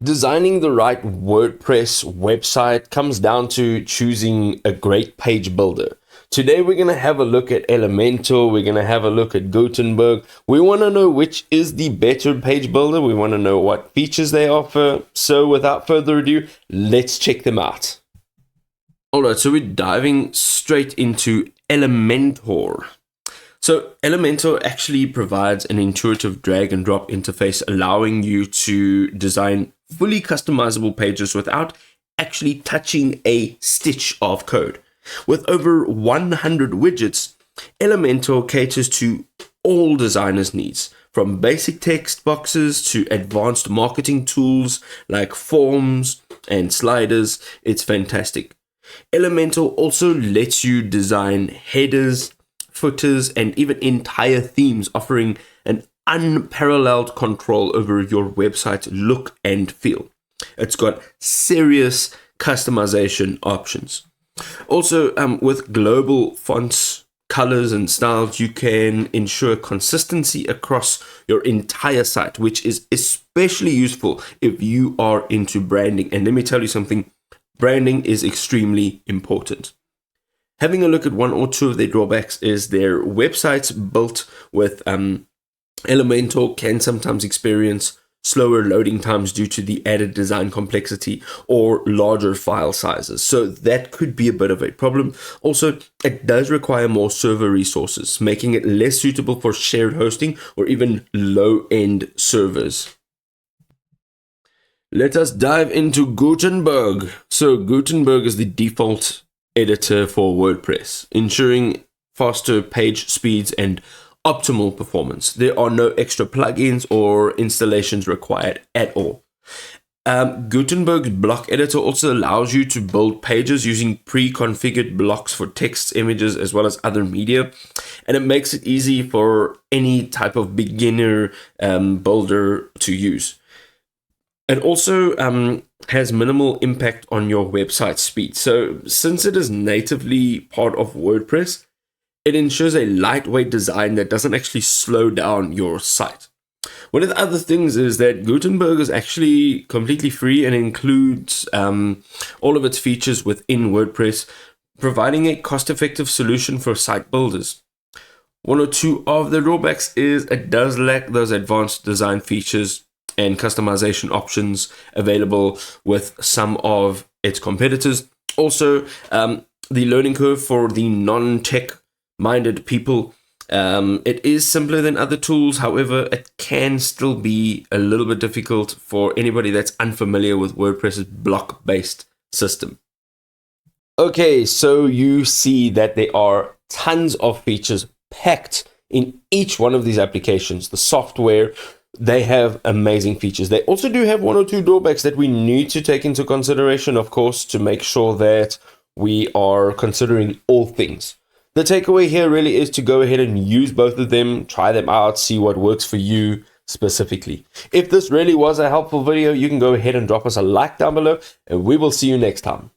Designing the right WordPress website comes down to choosing a great page builder. Today we're going to have a look at Elementor, we're going to have a look at Gutenberg. We want to know which is the better page builder, we want to know what features they offer. So without further ado, let's check them out. Alright, so we're diving straight into Elementor. So Elementor actually provides an intuitive drag and drop interface, allowing you to design fully customizable pages without actually touching a stitch of code. With over 100 widgets, Elementor caters to all designers' needs, from basic text boxes to advanced marketing tools like forms and sliders. It's fantastic. Elementor also lets you design headers, footers, and even entire themes, offering an unparalleled control over your website's look and feel. It's got serious customization options. Also, with global fonts, colors, and styles, you can ensure consistency across your entire site, which is especially useful if you are into branding. And let me tell you something, branding is extremely important. Having a look at one or two of their drawbacks is their websites built with Elementor can sometimes experience slower loading times due to the added design complexity or larger file sizes. So that could be a bit of a problem. Also, it does require more server resources, making it less suitable for shared hosting or even low-end servers. Let us dive into Gutenberg. So Gutenberg is the default editor for WordPress, ensuring faster page speeds and optimal performance. There are no extra plugins or installations required at all. Gutenberg's block editor also allows you to build pages using pre-configured blocks for text, images, as well as other media, and it makes it easy for any type of beginner builder to use. It also has minimal impact on your website speed. So since it is natively part of WordPress, it ensures a lightweight design that doesn't actually slow down your site. One of the other things is that Gutenberg is actually completely free and includes all of its features within WordPress, providing a cost-effective solution for site builders. One or two of the drawbacks is it does lack those advanced design features and customization options available with some of its competitors. Also, the learning curve for the non-tech minded people, it is simpler than other tools. However, it can still be a little bit difficult for anybody that's unfamiliar with WordPress's block-based system. Okay, so you see that there are tons of features packed in each one of these applications. The software, they have amazing features. They also do have one or two drawbacks that we need to take into consideration, of course, to make sure that we are considering all things. The takeaway here really is to go ahead and use both of them, try them out, see what works for you specifically. If this really was a helpful video, you can go ahead and drop us a like down below, and we will see you next time.